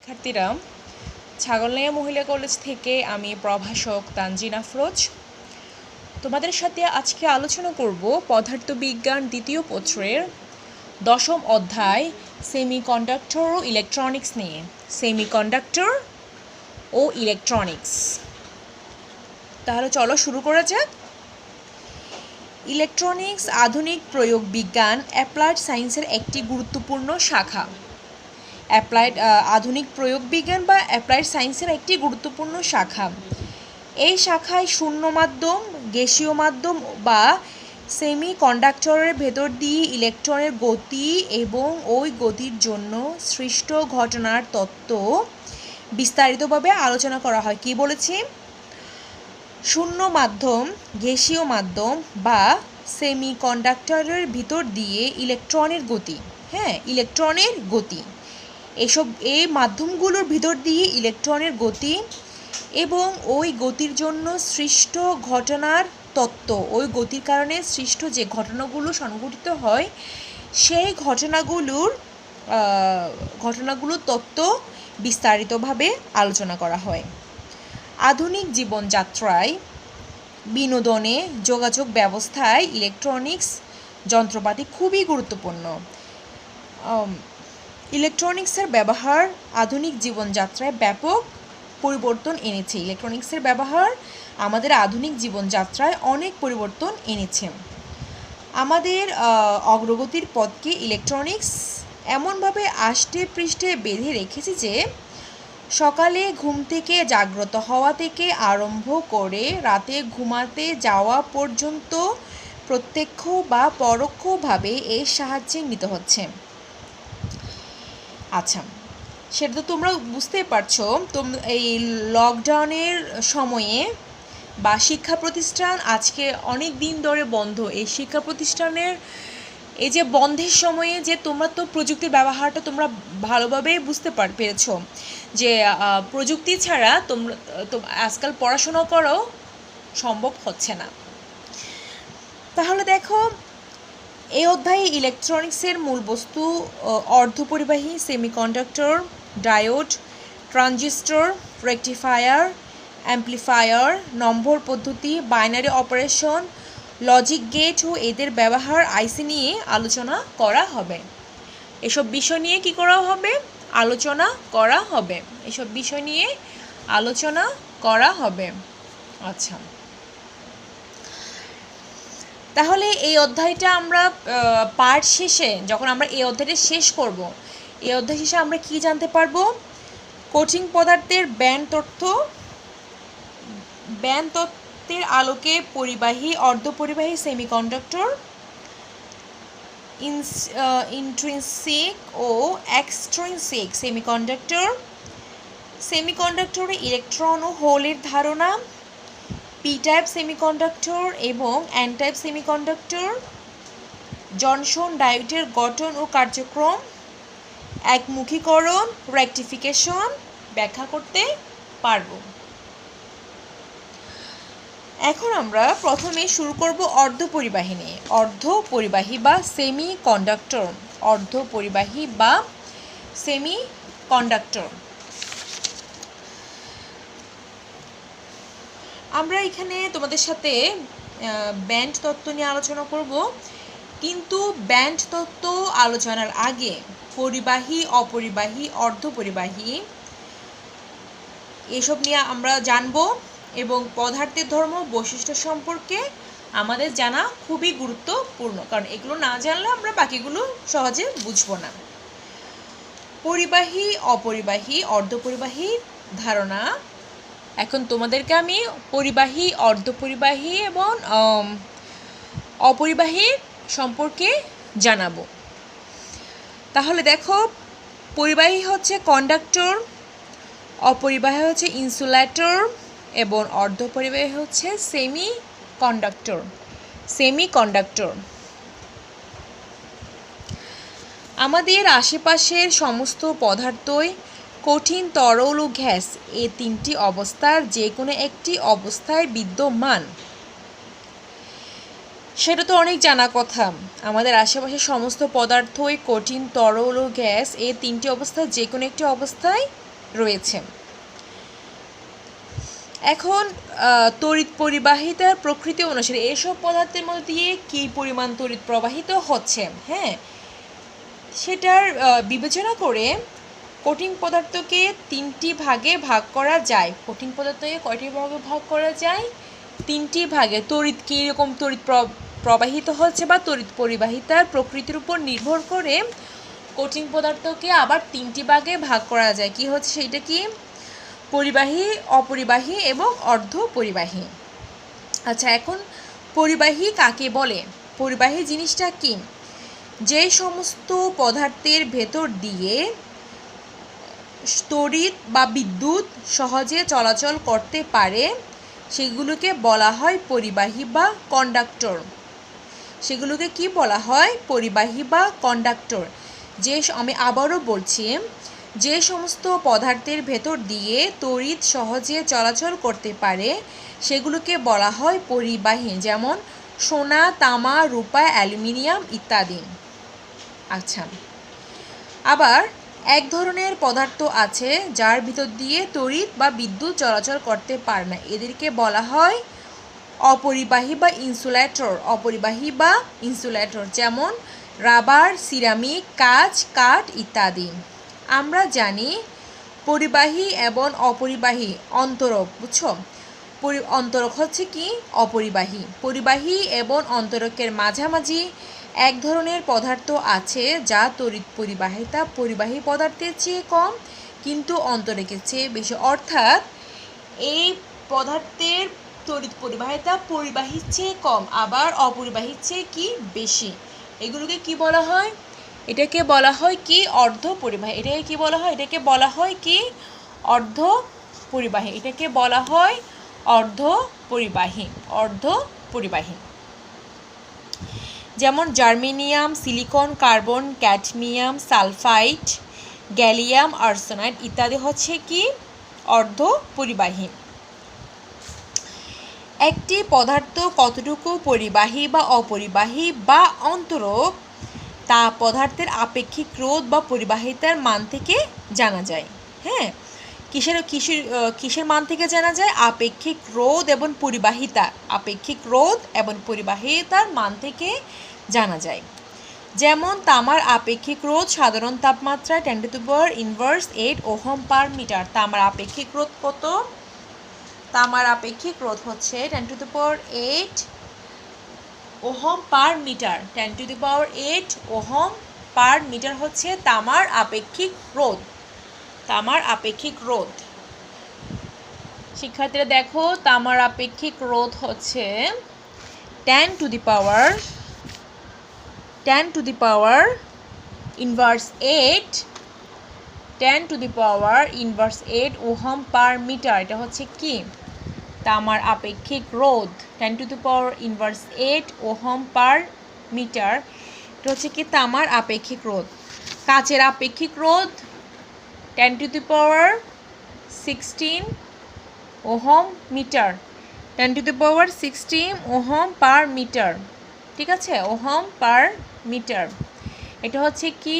শিক্ষার্থীরা, ছাগলনাইয়া মহিলা কলেজ থেকে আমি প্রভাষক তানজিন আফরোজ তোমাদের সাথে আজকে আলোচনা করব পদার্থবিজ্ঞান দ্বিতীয় পত্রের 10ম অধ্যায় সেমিকন্ডাক্টর ও ইলেকট্রনিক্স নিয়ে। সেমিকন্ডাক্টর ও ইলেকট্রনিক্স। তাহলে চলো শুরু করা যাক। ইলেকট্রনিক্স আধুনিক প্রয়োগ বিজ্ঞান অ্যাপ্লাইড সায়েন্সের একটি গুরুত্বপূর্ণ শাখা। আধুনিক প্রয়োগ বিজ্ঞান বা অ্যাপ্লাইড সায়েন্সের একটি গুরুত্বপূর্ণ শাখা। এই শাখায় শূন্য মাধ্যম, গ্যাসীয় মাধ্যম বা সেমি কন্ডাক্টরের ভেতর দিয়ে ইলেকট্রনের গতি এবং ওই গতির জন্য সৃষ্ট ঘটনার তত্ত্ব বিস্তারিতভাবে আলোচনা করা হয়। কি বলেছি? শূন্য মাধ্যম, গ্যাসীয় মাধ্যম বা সেমি কন্ডাক্টরের ভিতর দিয়ে ইলেকট্রনের গতি। ইলেকট্রনের গতি। এই মাধ্যমগুলোর ভিতর দিয়ে ইলেকট্রনের গতি এবং ওই গতির জন্য সৃষ্ট ঘটনার তত্ত্ব, ওই গতির কারণে সৃষ্ট যে ঘটনাগুলো সংঘটিত হয় সেই ঘটনাগুলোর তত্ত্ব বিস্তারিতভাবে আলোচনা করা হয়। আধুনিক জীবনযাত্রায়, বিনোদনে, যোগাযোগ ব্যবস্থায় ইলেকট্রনিক্স যন্ত্রপাতি খুবই গুরুত্বপূর্ণ। ইলেকট্রনিক্সের ব্যবহার আধুনিক জীবনযাত্রায় ব্যাপক পরিবর্তন এনেছে। ইলেকট্রনিক্সের ব্যবহার আমাদের আধুনিক জীবনযাত্রায় অনেক পরিবর্তন এনেছে। আমাদের অগ্রগতির পথকে ইলেকট্রনিক্স এমনভাবে আষ্টে পৃষ্ঠে বেঁধে রেখেছে যে সকালে ঘুম থেকে জাগ্রত হওয়া থেকে আরম্ভ করে রাতে ঘুমাতে যাওয়া পর্যন্ত প্রত্যক্ষ বা পরোক্ষভাবে এর সাহায্যে নিতে হচ্ছে। আচ্ছা, সেটা তো তোমরা বুঝতেই পারছো। এই লকডাউনের সময়ে বা শিক্ষা প্রতিষ্ঠান আজকে অনেক দিন ধরে বন্ধ। এই শিক্ষা প্রতিষ্ঠানের এই যে বন্ধের সময়ে যে তোমরা তো প্রযুক্তির ব্যবহারটা তোমরা ভালোভাবে বুঝতে পেরেছো যে প্রযুক্তি ছাড়া তোমরা আজকাল পড়াশোনা করাও সম্ভব হচ্ছে না। তাহলে দেখো, এই অধ্যায়ে ইলেকট্রনিক্সের মূল বস্তু অর্ধপরিবাহী, semiconductor, diode, transistor, rectifier, amplifier, number পদ্ধতি, বাইনারি অপারেশন, লজিক গেট ও এদের ব্যবহার আইসি নিয়ে আলোচনা করা হবে। এসব বিষয় নিয়ে কি করা হবে? আলোচনা করা হবে। এসব বিষয় নিয়ে আলোচনা করা হবে। আচ্ছা, তাহলে এই অধ্যায়টা আমরা পার্ট শেষে, যখন আমরা এই অধ্যায়টা শেষ করব, এই অধ্যায় শেষে আমরা কি জানতে পারবো? কঠিন পদার্থের ব্যান্ড তত্ত্বের আলোকে পরিবাহী, অর্ধপরিবাহী সেমিকন্ডাক্টর, ইন্ট্রিনসিক ও এক্সট্রিনসিক সেমিকন্ডাক্টরে ইলেকট্রন ও হোলের ধারণা, পি টাইপ সেমিকন্ডাক্টর এবং এন টাইপ সেমিকন্ডাক্টর, জনসন ডায়োডের গঠন ও কার্যক্রম, একমুখীকরণ, রেকটিফিকেশন ব্যাখ্যা করতে পারব। এখন আমরা প্রথমে শুরু করব অর্ধপরিবাহী নিয়ে। অর্ধপরিবাহী বা সেমিকন্ডাক্টর। অর্ধপরিবাহী বা সেমিকন্ডাক্টর। আমরা এখানে তোমাদের সাথে ব্যান্ড তত্ত্ব নিয়ে আলোচনা করব, কিন্তু ব্যান্ড তত্ত্ব আলোচনার আগে পরিবাহী, অপরিবাহী, অর্ধপরিবাহী এসব নিয়ে আমরা জানব এবং পদার্থের ধর্ম, বৈশিষ্ট্য সম্পর্কে আমাদের জানা খুবই গুরুত্বপূর্ণ, কারণ এগুলো না জানলে আমরা বাকিগুলো সহজে বুঝবো না। পরিবাহী, অপরিবাহী, অর্ধপরিবাহী ধারণা। এখন তোমাদেরকে আমি পরিবাহী, অর্ধপরিবাহী এবং অপরিবাহী সম্পর্কে জানাবো। তাহলে দেখো, পরিবাহী হচ্ছে কন্ডাক্টর, অপরিবাহী হচ্ছে ইনসুলেটর এবং অর্ধপরিবাহী হচ্ছে সেমিকন্ডাক্টর। আমাদের আশেপাশের সমস্ত পদার্থই কঠিন, তরল ও গ্যাস, এই তিনটি অবস্থার যে কোনো একটি অবস্থায় বিদ্যমান। সেটা তো অনেক জানা কথা। আমাদের আশেপাশের সমস্ত পদার্থই কঠিন, তরল ও গ্যাস, এই তিনটি অবস্থায় যে কোনো একটি অবস্থায় রয়েছে। এখন তড়িৎ পরিবাহিতার প্রকৃতি অনুসারে এসব পদার্থের মধ্যে দিয়ে কী পরিমাণ তড়িৎ প্রবাহিত হচ্ছে, হ্যাঁ, সেটার বিবেচনা করে কঠিন পদার্থকে 3টি ভাগে ভাগ করা যায়। কঠিন পদার্থকে কয়টি ভাগে ভাগ করা যায়? 3টি ভাগে। তড়িৎ কীরকম তড়িৎ প্রবাহিত হচ্ছে বা তড়িৎ পরিবাহিতার প্রকৃতির উপর নির্ভর করে কঠিন পদার্থকে আবার 3টি ভাগে ভাগ করা যায়। কি হচ্ছে সেইটা কি? পরিবাহী, অপরিবাহী এবং অর্ধ পরিবাহী। আচ্ছা, এখন পরিবাহী কাকে বলে? পরিবাহী জিনিসটা কি? যে সমস্ত পদার্থের ভেতর দিয়ে তড়িৎ বা বিদ্যুৎ সহজে চলাচল করতে পারে সেগুলোকে বলা হয় পরিবাহী বা কন্ডাক্টর। সেগুলোকে কি বলা হয়? পরিবাহী বা কন্ডাক্টর। আমি আবারও বলছি, যে সমস্ত পদার্থের ভেতর দিয়ে তড়িৎ সহজে চলাচল করতে পারে সেগুলোকে বলা হয় পরিবাহী, যেমন সোনা, তামা, রূপা, অ্যালুমিনিয়াম ইত্যাদি। আচ্ছা, আবার এক ধরনের পদার্থ আছে যার ভিতর দিয়ে তড়িৎ বা বিদ্যুৎ চলাচল করতে পারে না, এদেরকে বলা হয় অপরিবাহী বা ইনসুলেটর। অপরিবাহী বা ইনসুলেটর, যেমন রাবার, সিরামিক, কাঁচ, কাঠ ইত্যাদি। আমরা জানি পরিবাহী এবং অপরিবাহী অন্তরক, বুঝছো? অন্তরক হচ্ছে কি? অপরিবাহী। পরিবাহী এবং অন্তরকের মাঝামাঝি এক ধরনের পদার্থ আছে যা তড়িৎ পরিবাহিতা পরিবাহী পদার্থের চেয়ে কম কিন্তু অন্তরকের চেয়ে বেশি। অর্থাৎ এই পদার্থের তড়িৎ পরিবাহিতা পরিবাহীর চেয়ে কম, আবার অপরিবাহীর চেয়ে কি? বেশি। এগুলোকে কি বলা হয়? এটাকে বলা হয় কি? অর্ধ পরিবাহী। এটাকে কি বলা হয়? এটাকে বলা হয় কি? অর্ধ পরিবাহী। এটাকে বলা হয় অর্ধ পরিবাহী। অর্ধ পরিবাহী। যেমন germanium, silicon, carbon, cadmium, sulphide, gallium arsenide ইত্যাদি হচ্ছে কি? অর্ধ পরিবাহী। একটি পদার্থ কতটুকু পরিবাহী বা অপরিবাহী বা অন্তরক তা পদার্থের আপেক্ষিক রোধ বা পরিবাহিতার মান থেকে জানা যায়। হ্যাঁ, কিসের মান থেকে জানা যায়? আপেক্ষিক রোধ এবং পরিবাহিতা। আপেক্ষিক রোধ এবং পরিবাহিতার মান থেকে জানা যায়। যেমন তামার আপেক্ষিক রোধ সাধারণ তাপমাত্রায় 10⁻⁸ ওহম পার মিটার। তামার আপেক্ষিক রোধ কত? তামার আপেক্ষিক রোধ হচ্ছে 10⁸ ohm per metre. 10⁸ ohm per metre হচ্ছে তামার আপেক্ষিক রোধ। তামার আপেক্ষিক রোধ। শিক্ষার্থীরা দেখো, তামার আপেক্ষিক রোধ হচ্ছে 10⁻⁸ ওহম পার মিটার। এটা হচ্ছে কি? তামার আপেক্ষিক রোধ 10⁻⁸ ওহম পার মিটার। এটা হচ্ছে কি? তামার আপেক্ষিক রোধ। কাচের আপেক্ষিক রোধ 10⁻16 ohm metre. 10⁻16 ohm per metre. ঠিক আছে? Ohm per metre. এটা হচ্ছে কি?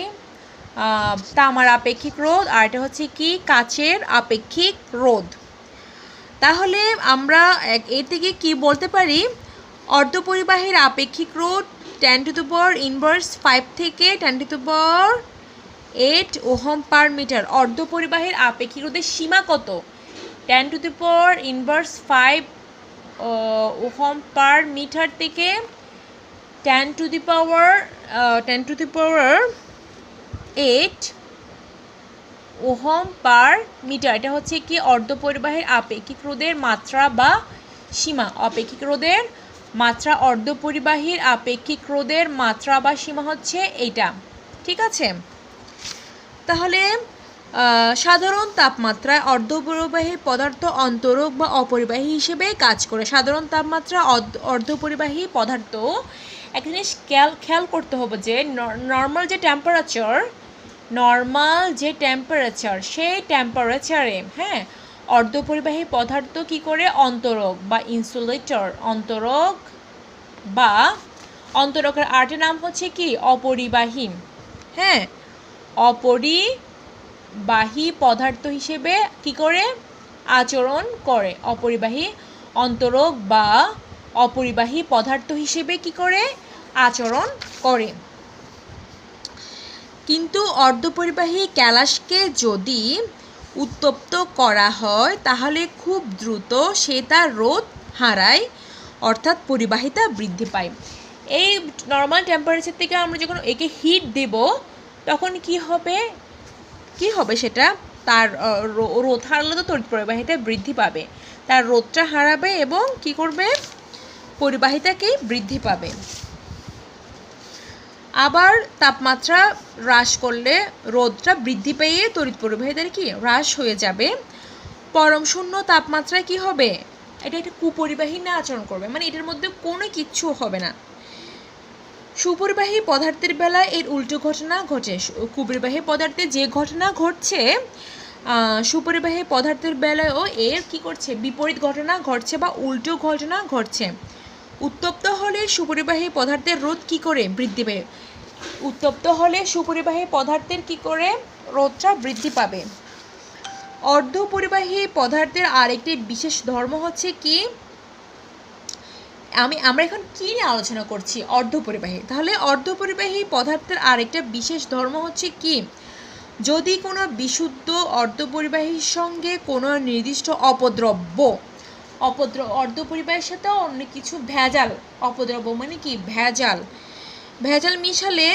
তামার আপেক্ষিক রোধ, আর এটা হচ্ছে কি? কাচের আপেক্ষিক রোধ। তাহলে আমরা এর থেকে কি বলতে পারি? অর্ধপরিবাহীর আপেক্ষিক রোধ 10⁻⁵ থেকে 10⁻8 ওহম পার মিটার। অর্ধপরিবাহীর আপেক্ষিক রোধের সীমা কত? 10⁻⁵ ওহম পার মিটার থেকে 10⁻8 ওহম পার মিটার। এটা হচ্ছে কি? অর্ধপরিবাহীর আপেক্ষিক রোধের মাত্রা বা সীমা। আপেক্ষিক রোধের মাত্রা, অর্ধপরিবাহীর আপেক্ষিক রোধের মাত্রা বা সীমা হচ্ছে এইটা। ঠিক আছে? তাহলে সাধারণ তাপমাত্রায় অর্ধপরিবাহী পদার্থ অন্তরক বা অপরিবাহী হিসেবে কাজ করে। সাধারণ তাপমাত্রা অর্ধপরিবাহী পদার্থ। একটা জিনিস খেয়াল করতে হবে যে নর্মাল যে টেম্পারেচার সেই টেম্পারেচারে, হ্যাঁ, অর্ধপরিবাহী পদার্থ কি করে? অন্তরক বা ইনসুলেটর। অন্তরক বা অন্তরকের আরেকটা নাম হচ্ছে কি? অপরিবাহী। হ্যাঁ, অপরিবাহী। অপরিবাহী পদার্থ হিসেবে কি করে আচরণ করে, অপরিবাহী অন্তরক বা অপরিবাহী পদার্থ হিসেবে কি করে আচরণ করে। কিন্তু অর্ধপরিবাহী ক্যালাসকে যদি উত্তপ্ত করা হয় তাহলে খুব দ্রুত সে তার রোধ হারায়, অর্থাৎ পরিবাহিতা বৃদ্ধি পায়। এই নর্মাল টেম্পারেচার থেকে আমরা যখন একে হিট দেব তখন কি হবে সেটা তার রোধ হারালে তো তড়িৎ পরিবাহিতা বৃদ্ধি পাবে, তার রোধটা হারাবে এবং কি করবে পরিবাহিতাকেই বৃদ্ধি পাবে। আবার তাপমাত্রা হ্রাস করলে রোধটা বৃদ্ধি পেয়ে তড়িৎ পরিবাহিতার কি হ্রাস হয়ে যাবে। পরম শূন্য তাপমাত্রায় কি হবে, এটা একটা কুপরিবাহী না আচরণ করবে, মানে এটার মধ্যে কোনো কিচ্ছু হবে না। সুপরিবাহী পদার্থের বেলায় এর উল্টো ঘটনা ঘটে। কুপরিবাহী পদার্থে যে ঘটনা ঘটছে সুপরিবাহী পদার্থের বেলায়ও এর কি করছে বিপরীত ঘটনা ঘটছে বা উল্টো ঘটনা ঘটছে। উত্তপ্ত হলে সুপরিবাহী পদার্থের রোধ কি করে বৃদ্ধি পাবে, উত্তপ্ত হলে সুপরিবাহী পদার্থের কি করে রোধটা বৃদ্ধি পাবে। অর্ধপরিবাহী পদার্থের আরেকটি বিশেষ ধর্ম হচ্ছে কি, আমরা এখন কি নিয়ে আলোচনা করছি অর্ধপরিবাহী, তাহলে অর্ধপরিবাহী পদার্থের আরেকটা বিশেষ ধর্ম হচ্ছে কি, যদি কোনো বিশুদ্ধ অর্ধপরিবাহীর সঙ্গে কোনো নির্দিষ্ট অপদ্রব্য অর্ধপরিবাহীর সাথে অনেক কিছু ভেজাল, অপদ্রব্য মানে কি ভেজাল মিশালে,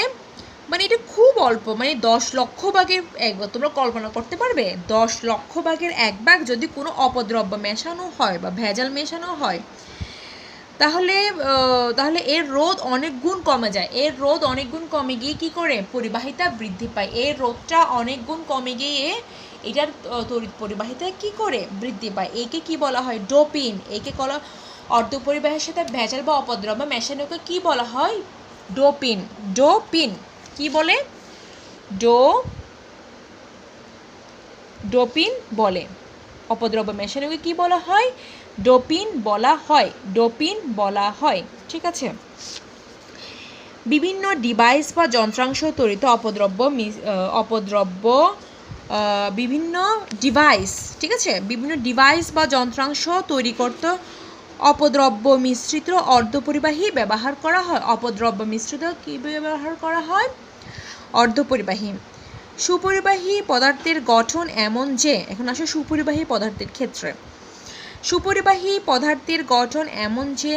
মানে এটা খুব অল্প, মানে 10 লক্ষ ভাগের 1 ভাগ, তোমরা কল্পনা করতে পারবে 10 লক্ষ ভাগের 1 ভাগ যদি কোনো অপদ্রব্য মেশানো হয় বা ভেজাল মেশানো হয় তাহলে এর রোধ অনেক গুণ কমে যায়। এর রোধ অনেক গুণ কমে গিয়ে কি করে পরিবাহিতা বৃদ্ধি পায়। এর রোধটা অনেক গুণ কমে গিয়ে এটার তড়িৎ পরিবাহিতা কি করে বৃদ্ধি পায়। একে কি বলা হয় ডোপিন। একে বলা অর্ধপরিবাহীর সাথে ভেজাল বা অপদ্রব্য মেশানোকে কি বলা হয় ডোপিন। কি বলে ডোপিন বলে। অপদ্রব্য মেশানোকে কি বলা হয় ডোপিন বলা হয়। ঠিক আছে, বিভিন্ন ডিভাইস বা যন্ত্রাংশ তৈরিতে বিভিন্ন ডিভাইস বা যন্ত্রাংশ তৈরি করতে অপদ্রব্য মিশ্রিত অর্ধপরিবাহী ব্যবহার করা হয়। অপদ্রব্য মিশ্রিত কি ব্যবহার করা হয় অর্ধপরিবাহী। সুপরিবাহী পদার্থের গঠন এমন যে, এখন আসলে সুপরিবাহী পদার্থের ক্ষেত্রে সুপরিবাহী পদার্থের গঠন এমন যে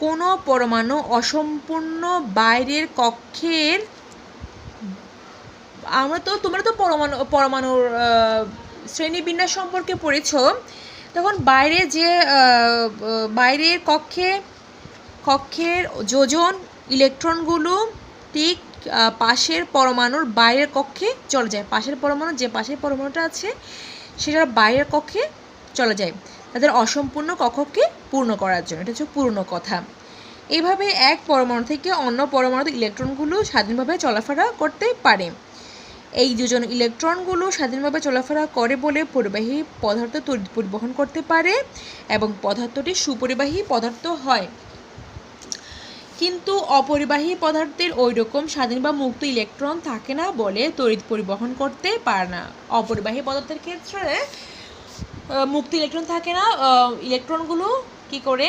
কোনো পরমাণু অসম্পূর্ণ বাইরের কক্ষের, তোমরা তো পরমাণুর শ্রেণীবিন্যাস সম্পর্কে পড়েছ, তখন বাইরের কক্ষের যোজন ইলেকট্রনগুলো ঠিক পাশের পরমাণুর বাইরের কক্ষে চলে যায়। পাশের পরমাণুটা আছে সেটার বাইরের কক্ষে চলে যায় তাদের অসম্পূর্ণ কক্ষকে পূর্ণ করার জন্য। এটা হচ্ছে পূর্ণ কথা। এইভাবে এক পরমাণু থেকে অন্য পরমাণুতে ইলেকট্রনগুলো স্বাধীনভাবে চলাফেরা করতে পারে। এই দুজন ইলেকট্রনগুলো স্বাধীনভাবে চলাফেরা করে বলে পরিবাহী পদার্থ তড়িৎ পরিবহন করতে পারে এবং পদার্থটি সুপরিবাহী পদার্থ হয়। কিন্তু অপরিবাহী পদার্থের ওই রকম স্বাধীন বা মুক্ত ইলেকট্রন থাকে না বলে তড়িৎ পরিবহন করতে পারে না। অপরিবাহী পদার্থের ক্ষেত্রে মুক্ত ইলেকট্রন থাকে না, ইলেকট্রনগুলো কি করে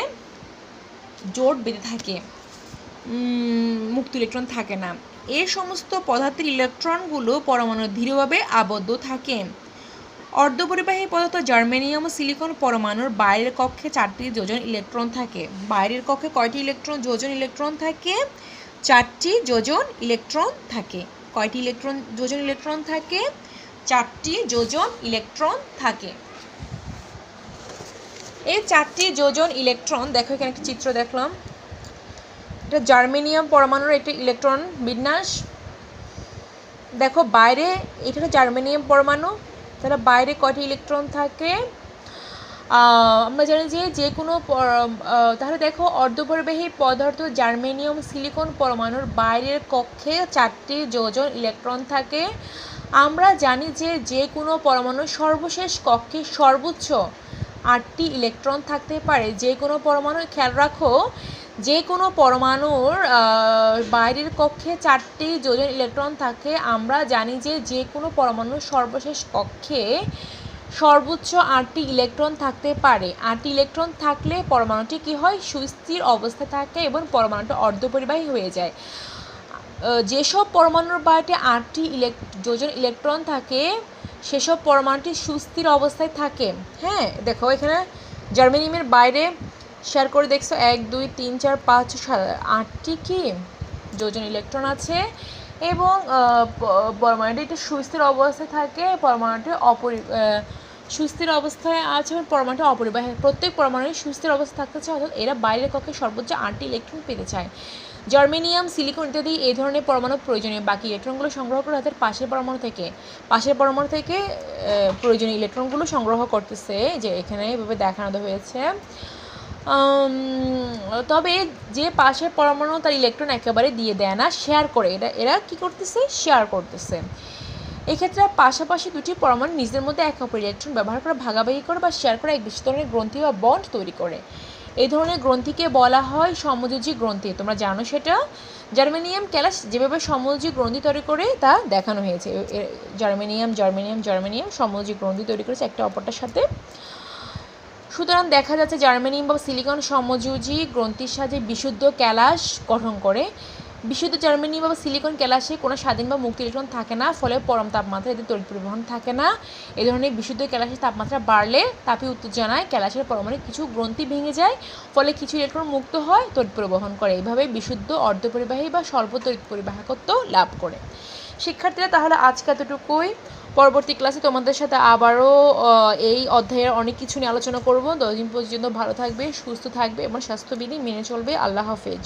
জোট বেঁধে থাকে, মুক্ত ইলেকট্রন থাকে না। এই সমস্ত পদার্থের ইলেকট্রনগুলো পরমাণু দৃঢ়ভাবে আবদ্ধ থাকে। অর্ধপরিবাহী পদার্থ জার্মেনিয়াম ও সিলিকন পরমাণুর বাইরের কক্ষে 4টি যোজন ইলেকট্রন থাকে। বাইরের কক্ষে কয়টি যোজন ইলেকট্রন থাকে 4টি যোজন ইলেকট্রন থাকে। কয়টি যোজন ইলেকট্রন থাকে 4টি যোজন ইলেকট্রন থাকে। এই 4টি যোজন ইলেকট্রন, দেখো এখানে একটা চিত্র দেখলাম, এটা জার্মেনিয়াম পরমাণুর একটি ইলেকট্রন বিন্যাস। দেখো বাইরে এটা জার্মেনিয়াম পরমাণু, তাহলে বাইরে কয়টি ইলেকট্রন থাকে আমরা জানি যে কোনো, তাহলে দেখো অর্ধপরিবাহী পদার্থ জার্মেনিয়াম সিলিকন পরমাণুর বাইরের কক্ষে 4টি যোজন ইলেকট্রন থাকে। আমরা জানি যে কোনো পরমাণুর সর্বশেষ কক্ষে সর্বোচ্চ 8টি ইলেকট্রন থাকতে পারে। যে কোনো পরমাণু, খেয়াল রাখো যে কোনো পরমাণুর বাইরের কক্ষে 4টি যোজন ইলেকট্রন থাকে। আমরা জানি যে যে কোনো পরমাণুর সর্বশেষ কক্ষে সর্বোচ্চ 8টি ইলেকট্রন থাকতে পারে। 8টি ইলেকট্রন থাকলে পরমাণুটি কী হয়, সুস্থির অবস্থায় থাকে এবং পরমাণুটি অর্ধপরিবাহী হয়ে যায়। যেসব পরমাণুর বাইরে 8টি যোজন ইলেকট্রন থাকে সেসব পরমাণুটি সুস্থির অবস্থায় থাকে। হ্যাঁ, দেখো এখানে জার্মেনিয়ামের বাইরে শেয়ার করে দেখছো 1 2 3 4 5 6 8টি কি যোজন ইলেকট্রন আছে এবং পরমাণুটি একটি সুস্থির অবস্থায় থাকে, পরমাণুটি সুস্থির অবস্থায় আছে এবং পরমাণুটি অপরিবাহী। প্রত্যেক পরমাণুর সুস্থির অবস্থায় থাকতে চায়, অর্থাৎ এরা বাইরের কক্ষে সর্বোচ্চ 8টি ইলেকট্রন পেতে চায়। জার্মেনিয়াম, সিলিকন ইত্যাদি এই ধরনের পরমাণু প্রয়োজনীয়। বাকি ইলেকট্রনগুলো সংগ্রহ করে তাদের পাশের পরমাণু থেকে প্রয়োজনীয় ইলেকট্রনগুলো সংগ্রহ করতেছে, যে এখানে এভাবে দেখানো হয়েছে। তবে যে পাশের পরমাণু তার ইলেকট্রন একেবারে দিয়ে দেয় না, শেয়ার করে। এরা কি করতেছে, শেয়ার করতেছে। এক্ষেত্রে পাশাপাশি দুটি পরমাণু নিজেদের মধ্যে একে অপরের ইলেকট্রন ব্যবহার করে ভাগাভাগি করে বা শেয়ার করে এক বিশেষ ধরনের গ্রন্থি বা বন্ড তৈরি করে। এই ধরনের গ্রন্থিকে বলা হয় সমযোজী গ্রন্থি। তোমরা জানো সেটা। জার্মেনিয়াম ক্যালাস যেভাবে সমযোজী গ্রন্থি তৈরি করে তা দেখানো হয়েছে। জার্মেনিয়াম সমযোজী গ্রন্থি তৈরি করেছে একটা অপরটার সাথে। সুতরাং দেখা যাচ্ছে জার্মেনিয়াম বা সিলিকন সমযোজী গ্রন্থির সাহায্যে বিশুদ্ধ ক্যালাস গঠন করে। বিশুদ্ধ জার্মেনিয়াম বা সিলিকন ক্যালাসে কোনো স্বাধীন বা মুক্ত ইলেকট্রন থাকে না, ফলে পরম তাপমাত্রায় এদের তড়িৎ পরিবহন থাকে না। এই ধরনের বিশুদ্ধ ক্যালাসের তাপমাত্রা বাড়লে তাপীয় উত্তেজনায় ক্যালাসের পরমাণুর কিছু গ্রন্থি ভেঙে যায়, ফলে কিছু ইলেকট্রন মুক্ত হয়, তড়িৎ পরিবহন করে। এইভাবে বিশুদ্ধ অর্ধপরিবাহী বা স্বল্প তড়িৎ পরিবাহকত্ব লাভ করে। শিক্ষার্থীরা, তাহলে আজকে এতটুকুই। পরবর্তী ক্লাসে তোমাদের সাথে আবারও এই অধ্যায়ের অনেক কিছু নিয়ে আলোচনা করব। ততদিন পর্যন্ত ভালো থাকবে, সুস্থ থাকবে এবং স্বাস্থ্যবিধি মেনে চলবে। আল্লাহ হাফেজ।